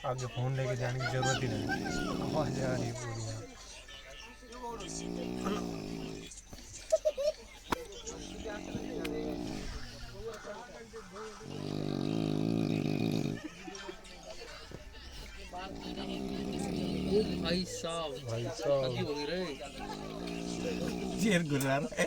आगे फ़ोन लेके जाने की ज़रूरत ही नहीं। आवाज़ आ रही है पूरी। ओ भाई साहब, भाई नदी साहब हो गई रे। शेर गुजर रहा है।